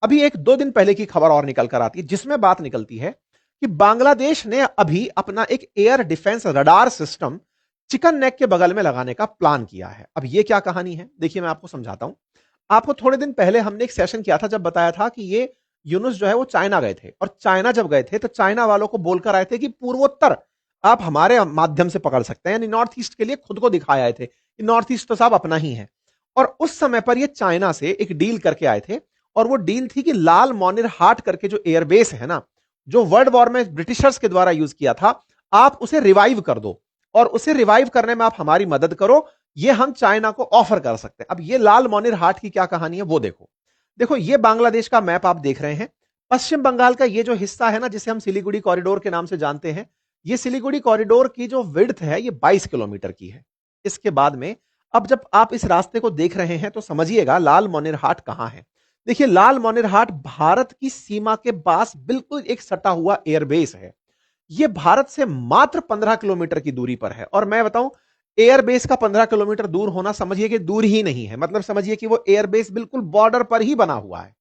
अभी एक 2 दिन पहले की खबर और निकल कर आती है, जिसमें बात निकलती है कि बांग्लादेश ने अभी अपना एक air defence radar system chicken neck के बगल में लगाने का प्लान किया है। अब ये क्या कहानी है, देखिए मैं आपको समझाता हूं। आपको थोड़े दिन पहले हमने एक सेशन किया था, जब बताया था कि ये यूनुस जो है वो चाइना गए थे, और चाइना जब गए थे तो चाइना वालों को बोलकर आए थे कि पूर्वोत्तर आप हमारे माध्यम से पकड़ सकते हैं, यानी नॉर्थ ईस्ट के लिए खुद को दिखाए आए थे कि नॉर्थ ईस्ट तो साहब अपना ही है। और उस समय पर ये चाइना से एक डील करके आए थे, और वो डील थी कि लाल मोनिर हाट करके जो एयरबेस है ना, जो वर्ल्ड वॉर में ब्रिटिशर्स के द्वारा यूज किया था, आप उसे रिवाइव कर दो, और उसे रिवाइव करने में आप हमारी मदद करो, ये हम चाइना को ऑफर कर सकते हैं। अब ये लाल मोनिर हाट की क्या कहानी है वो देखो। देखो ये बांग्लादेश का मैप आप देख रहे हैं। पश्चिम बंगाल का ये जो हिस्सा है ना, जिसे हम सिलीगुड़ी कॉरिडोर के नाम से जानते हैं, ये सिलीगुड़ी कॉरिडोर की जो विड्थ है ये 22 किलोमीटर की है। इसके बाद में अब जब आप इस रास्ते को देख रहे हैं तो समझिएगा लाल मोनिर हाट कहां है। देखिए लाल मोनिर हाट भारत की सीमा के पास बिल्कुल एक सटा हुआ एयरबेस है। ये भारत से मात्र 15 किलोमीटर की दूरी पर है। और मैं बताऊं, एयरबेस का 15 किलोमीटर दूर होना समझिए कि दूर ही नहीं है, मतलब समझिए कि वो एयरबेस बिल्कुल बॉर्डर पर ही बना हुआ है।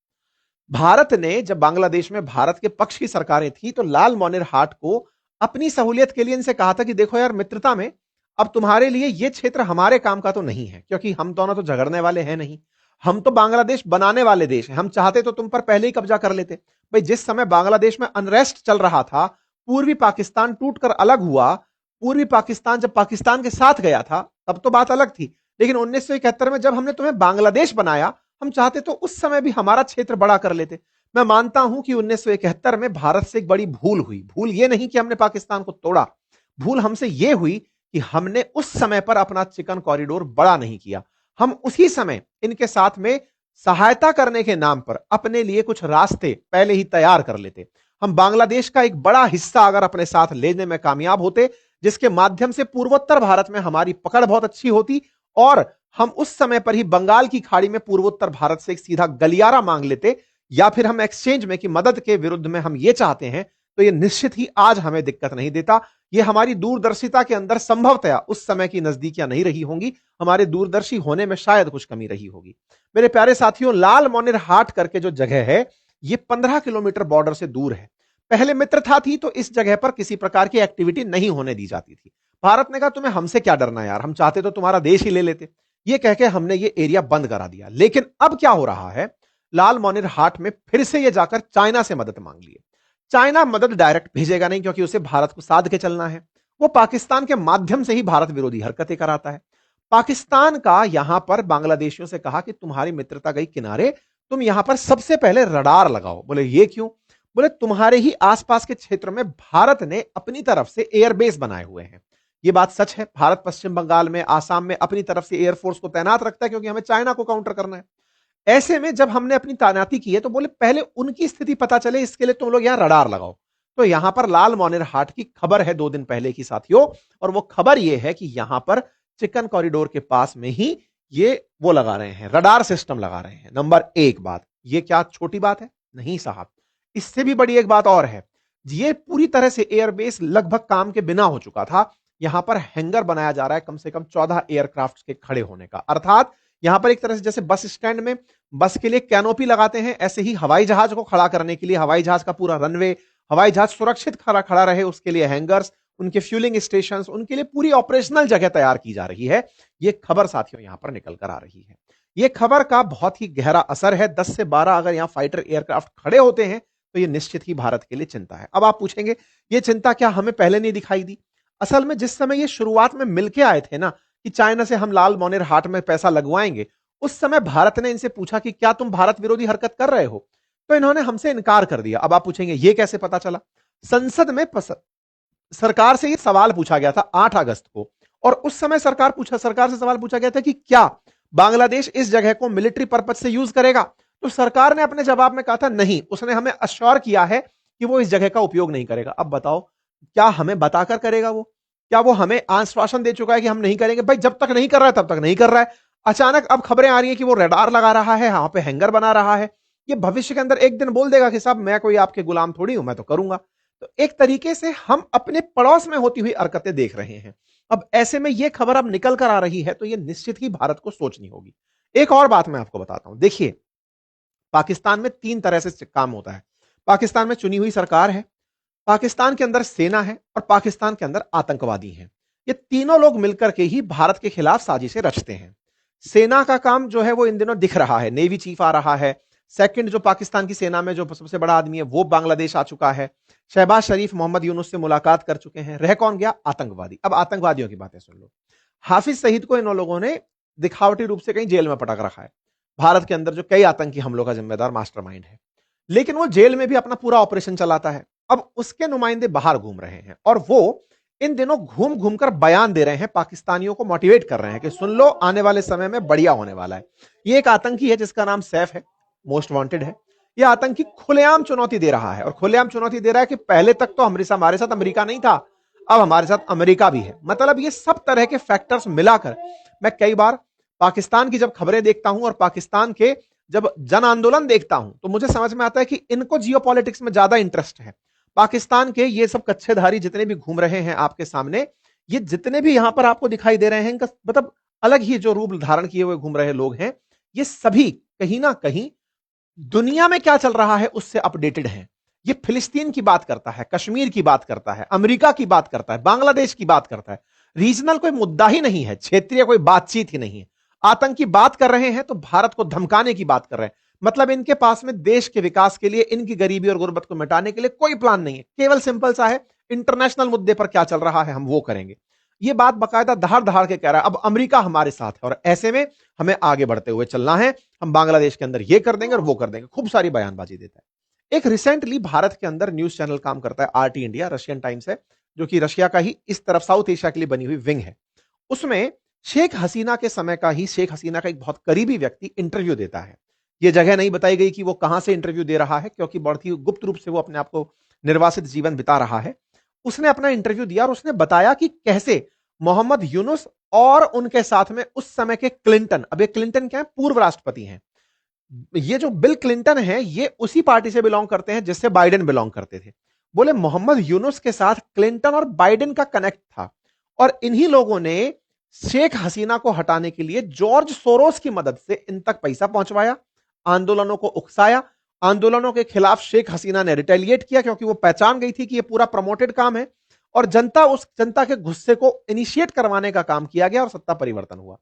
भारत ने जब बांग्लादेश में भारत के पक्ष की सरकारें थी तो लाल मोनिर हाट को अपनी सहूलियत के लिए इनसे कहा था कि देखो यार मित्रता में, अब तुम्हारे लिए ये क्षेत्र हमारे काम का तो नहीं है, क्योंकि हम दोनों तो झगड़ने वाले हैं नहीं, हम तो बांग्लादेश बनाने वाले देश हैं। हम चाहते तो तुम पर पहले ही कब्जा कर लेते। भाई जिस समय बांग्लादेश में अनरेस्ट चल रहा था, पूर्वी पाकिस्तान टूटकर अलग हुआ, पूर्वी पाकिस्तान जब पाकिस्तान के साथ गया था तब तो बात अलग थी, लेकिन 1971 में जब हमने तुम्हें बांग्लादेश बनाया, हम चाहते तो उस समय भी हमारा क्षेत्र बड़ा कर लेते। मैं मानता हूं कि 1971 में भारत से एक बड़ी भूल हुई। भूल ये नहीं कि हमने पाकिस्तान को तोड़ा, भूल हमसे यह हुई कि हमने उस समय पर अपना चिकन कॉरिडोर बड़ा नहीं किया। हम उसी समय इनके साथ में सहायता करने के नाम पर अपने लिए कुछ रास्ते पहले ही तैयार कर लेते। हम बांग्लादेश का एक बड़ा हिस्सा अगर अपने साथ लेने में कामयाब होते, जिसके माध्यम से पूर्वोत्तर भारत में हमारी पकड़ बहुत अच्छी होती, और हम उस समय पर ही बंगाल की खाड़ी में पूर्वोत्तर भारत से एक सीधा गलियारा मांग लेते, या फिर हम एक्सचेंज में कि मदद के विरुद्ध में हम ये चाहते हैं, तो ये निश्चित ही आज हमें दिक्कत नहीं देता। ये हमारी दूरदर्शिता के अंदर संभवतया उस समय की नजदीकियां नहीं रही होंगी, हमारे दूरदर्शी होने में शायद कुछ कमी रही होगी। मेरे प्यारे साथियों, लाल मोनिर हाट करके जो जगह है ये 15 किलोमीटर बॉर्डर से दूर है। पहले मित्रता थी तो इस जगह पर किसी प्रकार की एक्टिविटी नहीं होने दी जाती थी। भारत ने कहा तुम्हें हमसे क्या डरना यार, हम चाहते तो तुम्हारा देश ही ले लेते। ये कह के हमने ये एरिया बंद करा दिया। लेकिन अब क्या हो रहा है, लाल मोनिर हाट में फिर से ये जाकर चाइना से मदद मांग लिए। चाइना मदद डायरेक्ट भेजेगा नहीं, क्योंकि उसे भारत को साध के चलना है। वो पाकिस्तान के माध्यम से ही भारत विरोधी हरकतें कराता है। पाकिस्तान का यहां पर बांग्लादेशियों से कहा कि तुम्हारी मित्रता गई किनारे, तुम यहां पर सबसे पहले रडार लगाओ। बोले ये क्यों? बोले तुम्हारे ही आसपास के क्षेत्र में भारत ने अपनी तरफ से एयरबेस बनाए हुए हैं। ये बात सच है, भारत पश्चिम बंगाल में, आसाम में अपनी तरफ से एयरफोर्स को तैनात रखता है, क्योंकि हमें चाइना को काउंटर करना है। ऐसे में जब हमने अपनी तैनाती की है तो बोले पहले उनकी स्थिति पता चले, इसके लिए तुम लोग यहां रडार लगाओ। तो यहां पर लाल मोनिर हाट की खबर है 2 दिन पहले की साथियों, और वो खबर ये है कि यहां पर चिकन कॉरिडोर के पास में ही ये वो लगा रहे हैं, रडार सिस्टम लगा रहे हैं। नंबर 1 बात, ये क्या छोटी बात है? नहीं साहब, इससे भी बड़ी एक बात और है। ये पूरी तरह से एयरबेस लगभग काम के बिना हो चुका था। यहां पर हैंगर बनाया जा रहा है कम से कम 14 एयरक्राफ्ट के खड़े होने का। अर्थात यहां पर एक तरह से जैसे बस स्टैंड में बस के लिए कैनोपी लगाते हैं, ऐसे ही हवाई जहाज को खड़ा करने के लिए हवाई जहाज का पूरा रनवे, हवाई जहाज सुरक्षित खड़ा खड़ा रहे उसके लिए हैंगर्स, उनके फ्यूलिंग स्टेशन, उनके लिए पूरी ऑपरेशनल जगह तैयार की जा रही है। यह खबर साथियों यहां पर निकल कर आ रही है। यह खबर का बहुत ही गहरा असर है। 10 से 12 अगर यहां फाइटर एयरक्राफ्ट खड़े होते हैं तो यह निश्चित ही भारत के लिए चिंता है। अब आप पूछेंगे यह चिंता क्या हमें पहले नहीं दिखाई दी? असल में जिस समय ये शुरुआत में मिलके आए थे ना कि चाइना से हम लाल मोनिर हाट में पैसा लगवाएंगे, उस समय भारत ने इनसे पूछा कि क्या तुम भारत विरोधी हरकत कर रहे हो? तो इन्होंने हमसे इनकार कर दिया। अब आप पूछेंगे ये कैसे पता चला? संसद में सरकार से ये सवाल पूछा गया था 8 अगस्त को, और उस समय सरकार से सवाल पूछा गया था कि क्या बांग्लादेश इस जगह को मिलिट्री पर्पज से यूज करेगा? तो सरकार ने अपने जवाब में कहा था नहीं, उसने हमें अश्योर किया है कि वो इस जगह का उपयोग नहीं करेगा। अब बताओ, क्या हमें बताकर करेगा वो? क्या वो हमें आश्वासन दे चुका है कि हम नहीं करेंगे? भाई जब तक नहीं कर रहा है तब तक नहीं कर रहा है। अचानक अब खबरें आ रही है कि वो रडार लगा रहा है, यहां पे हैंगर बना रहा है। ये भविष्य के अंदर एक दिन बोल देगा कि साहब मैं कोई आपके गुलाम थोड़ी हूं, मैं तो करूंगा। तो एक तरीके से हम अपने पड़ोस में होती हुई हरकतें देख रहे हैं। अब ऐसे में यह खबर अब निकल कर आ रही है तो यह निश्चित ही भारत को सोचनी होगी। एक और बात मैं आपको बताता हूं, देखिए पाकिस्तान में 3 तरह से काम होता है। पाकिस्तान में चुनी हुई सरकार है, पाकिस्तान के अंदर सेना है और पाकिस्तान के अंदर आतंकवादी हैं। ये तीनों लोग मिलकर के ही भारत के खिलाफ साजिशें रचते हैं। सेना का काम जो है वो इन दिनों दिख रहा है, नेवी चीफ आ रहा है। सेकंड जो पाकिस्तान की सेना में जो सबसे बड़ा आदमी है वो बांग्लादेश आ चुका है। शहबाज शरीफ मोहम्मद यूनुस से मुलाकात कर चुके हैं। रह कौन गया? आतंकवादी। अब आतंकवादियों की बातें सुन लो। हाफिज सईद को इन लोगों ने दिखावटी रूप से कहीं जेल में पटक रखा है, भारत के अंदर जो कई आतंकी हमलों का जिम्मेदार मास्टरमाइंड है, लेकिन वो जेल में भी अपना पूरा ऑपरेशन चलाता है। अब उसके नुमाइंदे बाहर घूम रहे हैं और वो इन दिनों घूम घूम कर बयान दे रहे हैं, पाकिस्तानियों को मोटिवेट कर रहे हैं कि सुन लो, आने वाले समय में बढ़िया होने वाला है। ये एक आतंकी है जिसका नाम सैफ है, मोस्ट वांटेड है। यह आतंकी खुलेआम चुनौती दे रहा है और खुलेआम चुनौती दे रहा है कि पहले तक तो हमारे साथ अमेरिका नहीं था, अब हमारे साथ अमेरिका भी है। मतलब ये सब तरह के फैक्टर्स मिलाकर मैं कई बार पाकिस्तान की जब खबरें देखता हूं और पाकिस्तान के जब जन आंदोलन देखता हूं तो मुझे समझ में आता है कि इनको जियोपॉलिटिक्स में ज्यादा इंटरेस्ट है। पाकिस्तान के ये सब कच्छेधारी जितने भी घूम रहे हैं आपके सामने, ये जितने भी यहां पर आपको दिखाई दे रहे हैं, इनका मतलब अलग ही जो रूप धारण किए हुए घूम रहे लोग हैं, ये सभी कहीं ना कहीं दुनिया में क्या चल रहा है उससे अपडेटेड हैं। ये फिलिस्तीन की बात करता है, कश्मीर की बात करता है, अमेरिका की बात करता है, बांग्लादेश की बात करता है। रीजनल कोई मुद्दा ही नहीं है, क्षेत्रीय कोई बातचीत ही नहीं है। आतंकी बात कर रहे हैं तो भारत को धमकाने की बात कर रहे हैं। मतलब इनके पास में देश के विकास के लिए, इनकी गरीबी और गुर्बत को मिटाने के लिए कोई प्लान नहीं है। केवल सिंपल सा है, इंटरनेशनल मुद्दे पर क्या चल रहा है हम वो करेंगे। ये बात बाकायदा दहाड़ दहाड़ के कह रहा है। अब अमेरिका हमारे साथ है और ऐसे में हमें आगे बढ़ते हुए चलना है, हम बांग्लादेश के अंदर ये कर देंगे और वो कर देंगे, खूब सारी बयानबाजी देता है। एक रिसेंटली भारत के अंदर न्यूज चैनल काम करता है, आरटी इंडिया, रशियन टाइम्स है, जो कि रशिया का ही इस तरफ साउथ एशिया के लिए बनी हुई विंग है। उसमें शेख हसीना के समय का ही शेख हसीना का एक बहुत करीबी व्यक्ति इंटरव्यू देता है। यह जगह नहीं बताई गई कि वो कहां से इंटरव्यू दे रहा है, क्योंकि बहुत ही गुप्त रूप से वो अपने आप को निर्वासित जीवन बिता रहा है। उसने अपना इंटरव्यू दिया और उसने बताया कि कैसे मोहम्मद यूनुस और उनके साथ में उस समय के क्लिंटन, अब ये क्लिंटन क्या है? पूर्व राष्ट्रपति हैं। ये जो बिल क्लिंटन है ये उसी पार्टी से बिलोंग करते हैं जिससे बाइडेन बिलोंग करते थे। बोले मोहम्मद यूनुस के साथ क्लिंटन और बाइडेन का कनेक्ट था और इन्हीं लोगों ने शेख हसीना को हटाने के लिए जॉर्ज सोरोस की मदद से इन तक पैसा पहुंचवाया, आंदोलनों को उकसाया। आंदोलनों के खिलाफ शेख हसीना ने रिटेलिएट किया क्योंकि वो पहचान गई थी कि ये पूरा प्रमोटेड काम है और जनता के गुस्से को इनिशिएट करवाने का काम किया गया और सत्ता परिवर्तन हुआ।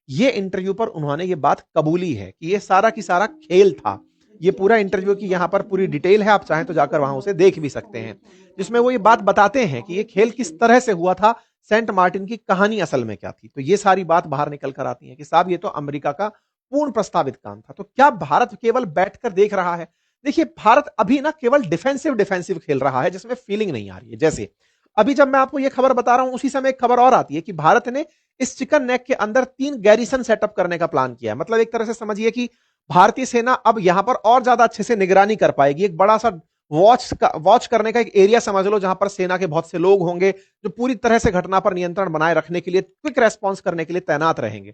ये इंटरव्यू पर उन्होंने ये बात कबूली है कि ये सारा की सारा खेल था। ये पूरा इंटरव्यू की यहां पर पूरी डिटेल है, आप चाहें तो जाकर वहां उसे देख भी सकते हैं, जिसमें वो ये बात बताते हैं कि ये खेल किस तरह से हुआ था, सेंट मार्टिन की कहानी असल में क्या थी। तो ये सारी बात बाहर निकल कर आती है कि साहब ये तो अमेरिका का पूर्ण प्रस्तावित काम था। तो क्या भारत केवल बैठकर देख रहा है? देखिए, भारत अभी ना केवल डिफेंसिव डिफेंसिव खेल रहा है जिसमें फीलिंग नहीं आ रही है। जैसे अभी जब मैं आपको यह खबर बता रहा हूं उसी समय एक खबर और आती है कि भारत ने इस चिकन नेक के अंदर 3 गैरिसन सेटअप करने का प्लान किया है। मतलब एक तरह से समझिए कि भारतीय सेना अब यहां पर और ज्यादा अच्छे से निगरानी कर पाएगी। एक बड़ा सा वॉच करने का एक एरिया समझ लो, जहां पर सेना के बहुत से लोग होंगे जो पूरी तरह से घटना पर नियंत्रण बनाए रखने के लिए, क्विक रेस्पॉन्स करने के लिए तैनात रहेंगे।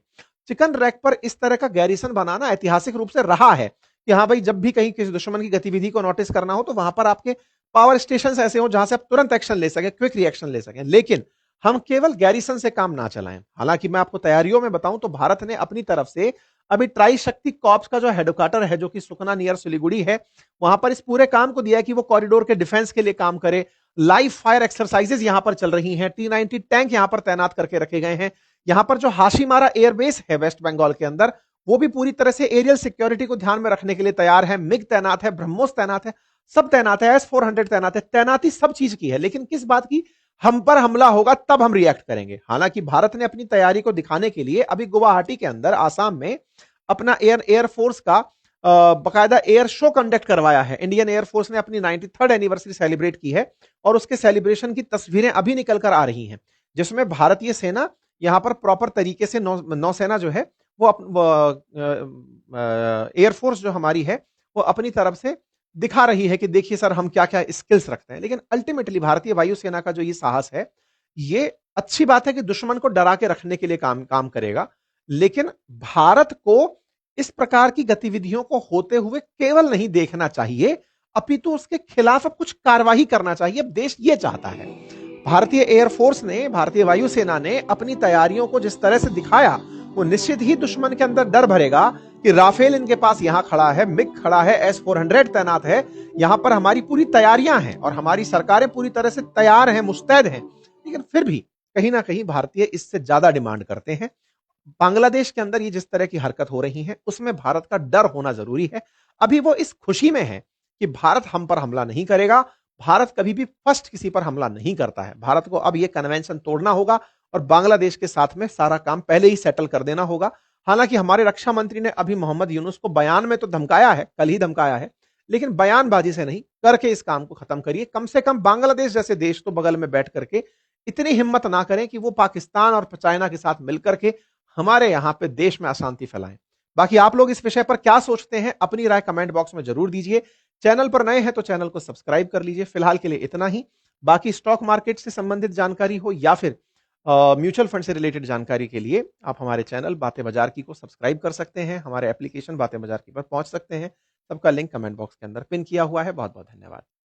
चिकन रैक पर इस तरह का गैरिसन बनाना ऐतिहासिक रूप से रहा है कि हाँ भाई, जब भी कहीं किसी दुश्मन की गतिविधि को नोटिस करना हो तो वहां पर आपके पावर स्टेशन ऐसे हो जहां से आप तुरंत एक्शन ले सकें, क्विक रिएक्शन ले सकें। लेकिन हम केवल गैरिसन से काम ना चलाएं। हालांकि मैं आपको तैयारियों में बताऊं तो भारत ने अपनी तरफ से अभी ट्राई शक्ति कॉर्प्स का जो हेडक्वार्टर है, जो कि सुकना नियर सिलीगुड़ी है, वहां पर इस पूरे काम को दिया है कि वो कॉरिडोर के डिफेंस के लिए काम करे। लाइव फायर एक्सरसाइजेज यहां पर चल रही हैं। T-90 टैंक यहां पर तैनात करके रखे गए हैं। यहां पर जो हाशीमारा एयरबेस है वेस्ट बंगाल के अंदर, वो भी पूरी तरह से एरियल सिक्योरिटी को ध्यान में रखने के लिए तैयार है। मिग तैनात है, ब्रह्मोस तैनात है, सब तैनात है, S-400 तैनात है। तैनाती सब चीज की है, लेकिन किस बात की? हम पर हमला होगा तब हम रिएक्ट करेंगे। हालांकि भारत ने अपनी तैयारी को दिखाने के लिए अभी गुवाहाटी के अंदर आसाम में अपना एयरफोर्स का बकायदा एयर शो कंडक्ट करवाया है। इंडियन एयरफोर्स ने अपनी 93rd एनिवर्सरी सेलिब्रेट की है और उसके सेलिब्रेशन की तस्वीरें अभी निकल कर आ रही हैं, जिसमें भारतीय सेना यहां पर प्रॉपर तरीके से नौसेना जो है वो एयरफोर्स जो हमारी है वो अपनी तरफ से दिखा रही है कि देखिए सर, हम क्या क्या स्किल्स रखते हैं। लेकिन अल्टीमेटली भारतीय वायुसेना का जो ये साहस है, ये अच्छी बात है कि दुश्मन को डरा के रखने के लिए काम करेगा, लेकिन भारत को इस प्रकार की गतिविधियों को होते हुए केवल नहीं देखना चाहिए, अपितु उसके खिलाफ अब कुछ कार्रवाई करना चाहिए। अब देश ये चाहता है। भारतीय एयरफोर्स ने, भारतीय वायुसेना ने अपनी तैयारियों को जिस तरह से दिखाया वो निश्चित ही दुश्मन के अंदर डर भरेगा कि राफेल इनके पास यहां खड़ा है, मिग खड़ा है, S-400 तैनात है, यहां पर हमारी पूरी तैयारियां हैं और हमारी सरकारें पूरी तरह से तैयार हैं, मुस्तैद हैं, लेकिन फिर भी कहीं ना कहीं भारतीय इससे ज्यादा डिमांड करते हैं। बांग्लादेश के अंदर ये जिस तरह की हरकत हो रही है उसमें भारत का डर होना जरूरी है। अभी वो इस खुशी में है कि भारत हम पर हमला नहीं करेगा, भारत कभी भी फर्स्ट किसी पर हमला नहीं करता है। भारत को अब ये कन्वेंशन तोड़ना होगा और बांग्लादेश के साथ में सारा काम पहले ही सेटल कर देना होगा। हालांकि हमारे रक्षा मंत्री ने अभी मोहम्मद यूनुस को बयान में तो धमकाया है, कल ही धमकाया है, लेकिन बयानबाजी से नहीं, करके इस काम को खत्म करिए। कम से कम बांग्लादेश जैसे देश तो बगल में बैठ करके इतनी हिम्मत ना करें कि वो पाकिस्तान और चाइना के साथ मिलकर के हमारे यहां पे देश में अशांति फैलाएं। बाकी आप लोग इस विषय पर क्या सोचते हैं, अपनी राय कमेंट बॉक्स में जरूर दीजिए। चैनल पर नए हैं तो चैनल को सब्सक्राइब कर लीजिए। फिलहाल के लिए इतना ही। बाकी स्टॉक मार्केट से संबंधित जानकारी हो या फिर म्यूचुअल फंड से रिलेटेड जानकारी के लिए आप हमारे चैनल बातें बाजार की को सब्सक्राइब कर सकते हैं, हमारे एप्लीकेशन बातें बाजार की पर पहुंच सकते हैं। सबका लिंक कमेंट बॉक्स के अंदर पिन किया हुआ है। बहुत बहुत धन्यवाद।